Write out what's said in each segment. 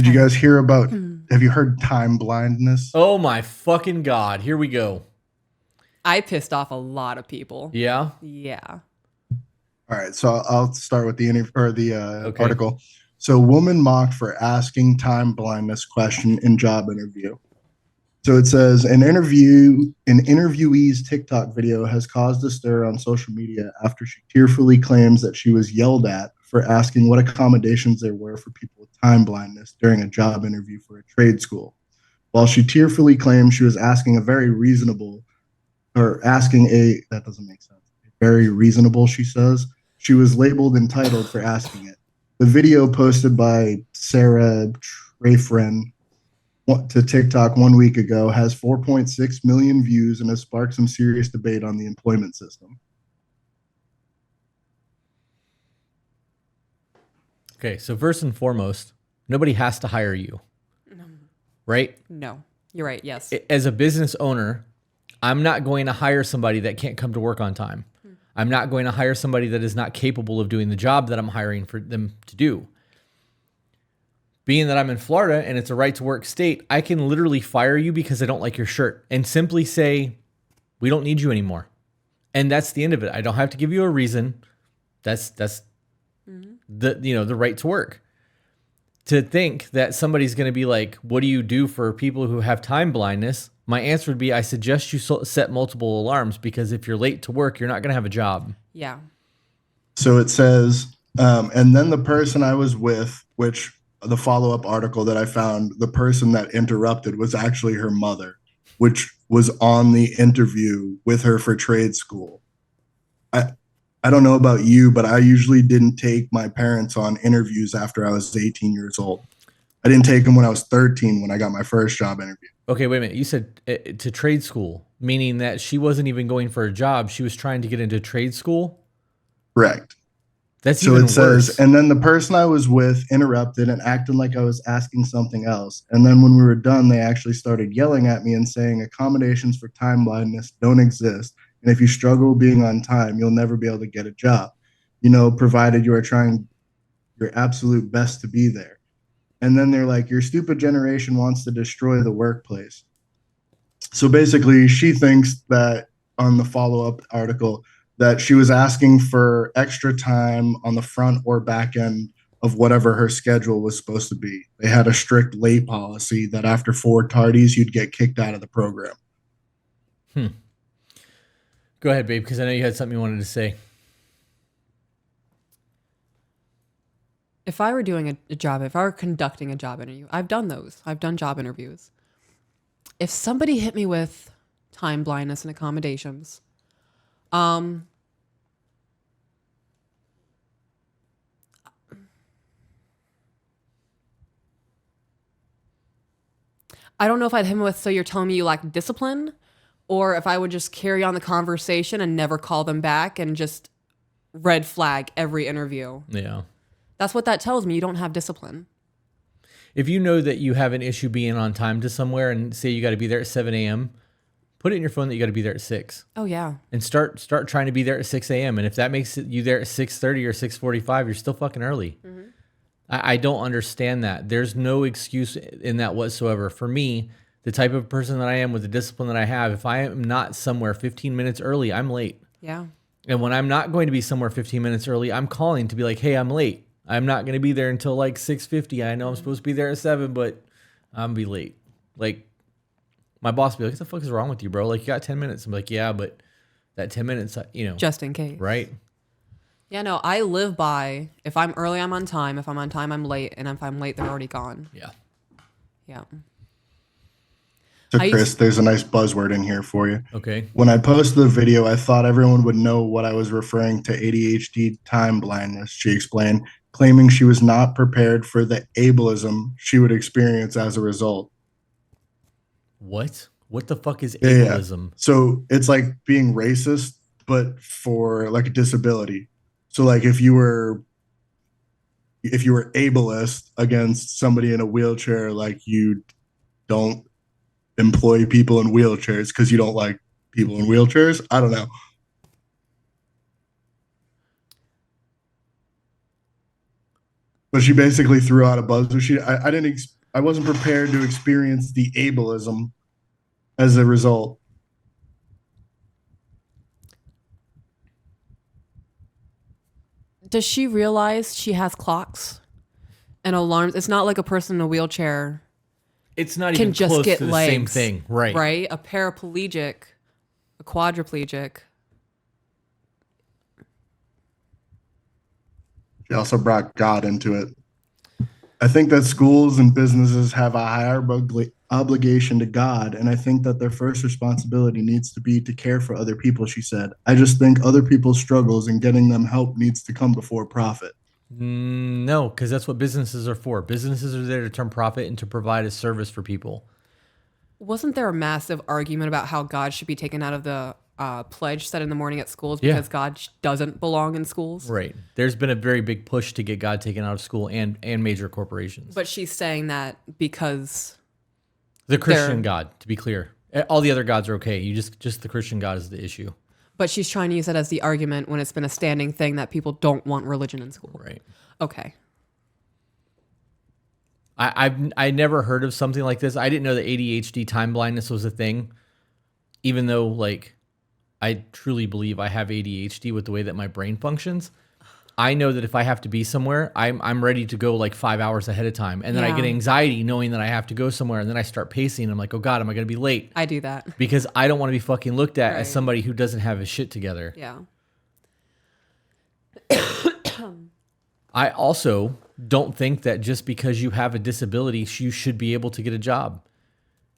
Did you guys hear about, have you heard time blindness? Oh my fucking God. Here we go. I pissed off a lot of people. Yeah. Yeah. All right, so I'll start with the Okay. article. So, woman mocked for asking time blindness question in job interview. So it says an interviewee's TikTok video has caused a stir on social media after she tearfully claims that she was yelled at for asking what accommodations there were for people with time blindness during a job interview for a trade school. While she tearfully claims she was asking a very reasonable, or asking a, that doesn't make sense, very reasonable, she says, she was labeled entitled for asking it. The video posted by Sarah Trefren to TikTok 1 week ago has 4.6 million views and has sparked some serious debate on the employment system. Okay. So first and foremost, nobody has to hire you, right? No. You're right. Yes. As a business owner, I'm not going to hire somebody that can't come to work on time. I'm not going to hire somebody that is not capable of doing the job that I'm hiring for them to do. Being that I'm in Florida and it's a right to work state, I can literally fire you because I don't like your shirt and simply say, we don't need you anymore. And that's the end of it. I don't have to give you a reason. That's the right to work. To think that somebody's going to be like, what do you do for people who have time blindness? My answer would be, I suggest you set multiple alarms, because if you're late to work, you're not going to have a job. Yeah. So it says, and then the person I was with, which the follow-up article that I found, the person that interrupted was actually her mother, which was on the interview with her for trade school. I don't know about you, but I usually didn't take my parents on interviews after I was 18 years old. I didn't take them when I was 13 when I got my first job interview. Okay, wait a minute. You said to trade school, meaning that she wasn't even going for a job. She was trying to get into trade school? Correct. That's So even it says, worse. and then the person I was with interrupted and acted like I was asking something else. And then when we were done, they actually started yelling at me and saying accommodations for time blindness don't exist. And if you struggle being on time, you'll never be able to get a job, provided you are trying your absolute best to be there. And then they're like, your stupid generation wants to destroy the workplace. So basically, she thinks that on the follow-up article, that she was asking for extra time on the front or back end of whatever her schedule was supposed to be. They had a strict late policy that after 4 tardies, you'd get kicked out of the program. Go ahead, babe, because I know you had something you wanted to say. If I were doing a job, if I were conducting a job interview, I've done those. I've done job interviews. If somebody hit me with time blindness and accommodations, I don't know if I'd hit him with, so you're telling me you lack discipline, or if I would just carry on the conversation and never call them back and just red flag every interview. Yeah. That's what that tells me. You don't have discipline. If you know that you have an issue being on time to somewhere and say you got to be there at 7 a.m., put it in your phone that you got to be there at 6. Oh, yeah. And start trying to be there at 6 a.m. And if that makes you there at 6:30 or 6:45, you're still fucking early. Mm-hmm. I don't understand that. There's no excuse in that whatsoever. For me, the type of person that I am with the discipline that I have, if I am not somewhere 15 minutes early, I'm late. Yeah. And when I'm not going to be somewhere 15 minutes early, I'm calling to be like, hey, I'm late. I'm not going to be there until like 6:50. I know I'm supposed to be there at 7, but I'm going to be late. Like, my boss will be like, what the fuck is wrong with you, bro? Like, you got 10 minutes. I'm like, yeah, but that 10 minutes, just in case. Right? Yeah, no, I live by, if I'm early, I'm on time. If I'm on time, I'm late. And if I'm late, they're already gone. Yeah. Yeah. So, Chris, there's a nice buzzword in here for you. Okay. When I posted the video, I thought everyone would know what I was referring to ADHD time blindness, she explained, claiming she was not prepared for the ableism she would experience as a result. What? What the fuck is ableism? Yeah. So it's like being racist, but for like a disability. So like if you were ableist against somebody in a wheelchair, like you don't employ people in wheelchairs because you don't like people in wheelchairs. I don't know. But she basically threw out a buzzer. I didn't, I wasn't prepared to experience the ableism as a result. Does she realize she has clocks and alarms? It's not like a person in a wheelchair It's not can even just close get to the legs. same thing. Right. Right? A paraplegic, a quadriplegic. She also brought God into it. I think that schools and businesses have a higher obligation to God, and I think that their first responsibility needs to be to care for other people, she said. I just think other people's struggles and getting them help needs to come before profit. No, because that's what businesses are for. Businesses are there to turn profit and to provide a service for people. Wasn't there a massive argument about how God should be taken out of the pledge said in the morning at schools Yeah. because God doesn't belong in schools? Right. There's been a very big push to get God taken out of school and major corporations. But she's saying that because The Christian they're- God, to be clear. All the other gods are okay. You just the Christian God is the issue. but she's trying to use it as the argument when it's been a standing thing that people don't want religion in school. Right. Okay. I never heard of something like this. I didn't know that ADHD time blindness was a thing, even though like I truly believe I have ADHD with the way that my brain functions. I know that if I have to be somewhere, I'm ready to go like 5 hours ahead of time, and then I Yeah. get anxiety knowing that I have to go somewhere, and then I start pacing. I'm like, oh God, am I going to be late? I do that. Because I don't want to be fucking looked at Right. as somebody who doesn't have his shit together. Yeah. I also don't think that just because you have a disability, you should be able to get a job.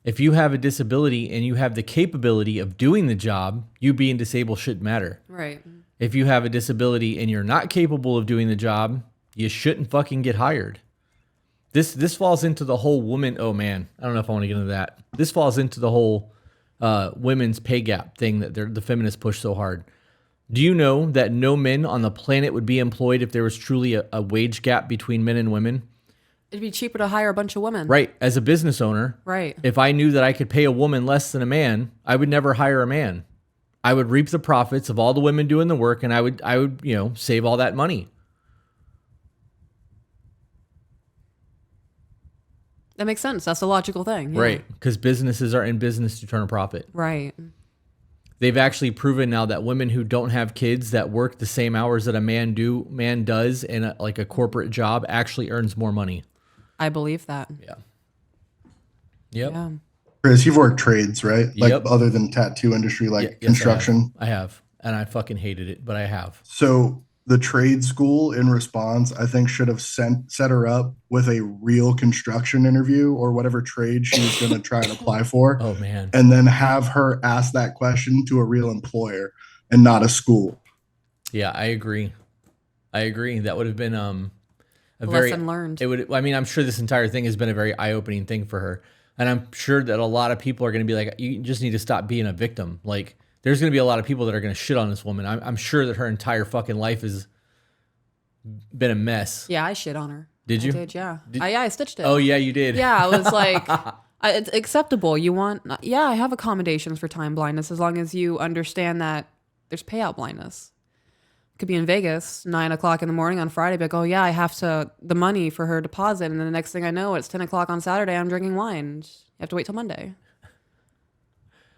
If you have a disability and you have the capability of doing the job, you being disabled shouldn't matter. Right. If you have a disability and you're not capable of doing the job, you shouldn't fucking get hired. This falls into the whole woman. Oh man, I don't know if I want to get into that. This falls into the whole women's pay gap thing that the feminists push so hard. Do you know that no men on the planet would be employed if there was truly a wage gap between men and women? It'd be cheaper to hire a bunch of women. Right. As a business owner, Right. if I knew that I could pay a woman less than a man, I would never hire a man. I would reap the profits of all the women doing the work, and I would, save all that money. That makes sense. That's the logical thing. Yeah. Right. Because businesses are in business to turn a profit. Right. They've actually proven now that women who don't have kids that work the same hours that a man does in a corporate job actually earns more money. I believe that. Yeah. Yep. Yeah. Chris, you've worked trades, right? Like Yep. other than tattoo industry, like Yes, construction. I have. And I fucking hated it, but I have. So the trade school in response, I think should have set her up with a real construction interview or whatever trade she was going to try and apply for. Oh man. And then have her ask that question to a real employer and not a school. Yeah, I agree. That would have been a Lesson learned. It would. I mean, I'm sure this entire thing has been a very eye-opening thing for her, and I'm sure that a lot of people are going to be like, "You just need to stop being a victim." Like, there's going to be a lot of people that are going to shit on this woman. I'm sure that her entire fucking life has been a mess. Yeah, I shit on her. Did you? I did, yeah. I stitched it. Oh yeah, you did. Yeah, I was like, it's acceptable. You want, yeah, I have accommodations for time blindness as long as you understand that there's payout blindness. Could be in Vegas, 9:00 in the morning on Friday, be like, oh yeah, I have the money for her deposit. And then the next thing I know, it's 10:00 on Saturday, I'm drinking wine. You have to wait till Monday.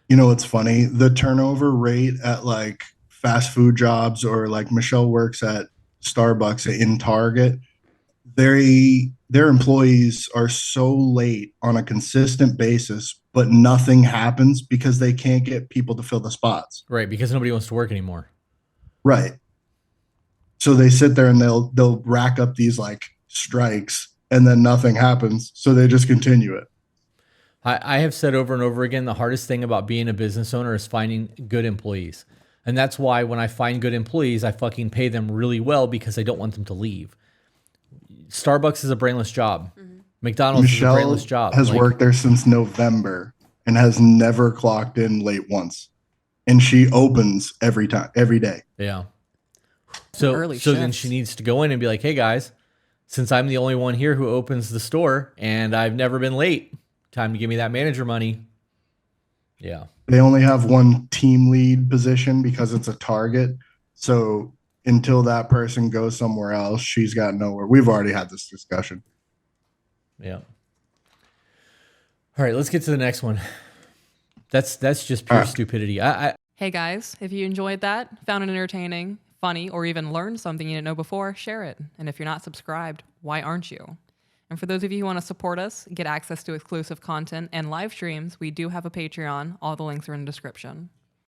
You know what's funny? The turnover rate at like fast food jobs or like Michelle works at Starbucks in Target, their employees are so late on a consistent basis, but nothing happens because they can't get people to fill the spots. Right, because nobody wants to work anymore. Right. So they sit there and they'll rack up these like strikes and then nothing happens. So they just continue it. I have said over and over again, the hardest thing about being a business owner is finding good employees. And that's why when I find good employees, I fucking pay them really well because I don't want them to leave. Starbucks is a brainless job. Mm-hmm. McDonald's Michelle is a brainless job. has worked there since November and has never clocked in late once. And she opens every day. Yeah. So then she needs to go in and be like, hey guys, since I'm the only one here who opens the store and I've never been late, time to give me that manager money. Yeah. They only have one team lead position because it's a Target. So until that person goes somewhere else, she's got nowhere. We've already had this discussion. Yeah. All right, let's get to the next one. That's just pure stupidity. Hey guys, if you enjoyed that, found it entertaining, funny, or even learned something you didn't know before, share it. And if you're not subscribed, why aren't you? And for those of you who want to support us, get access to exclusive content and live streams, we do have a Patreon. All the links are in the description.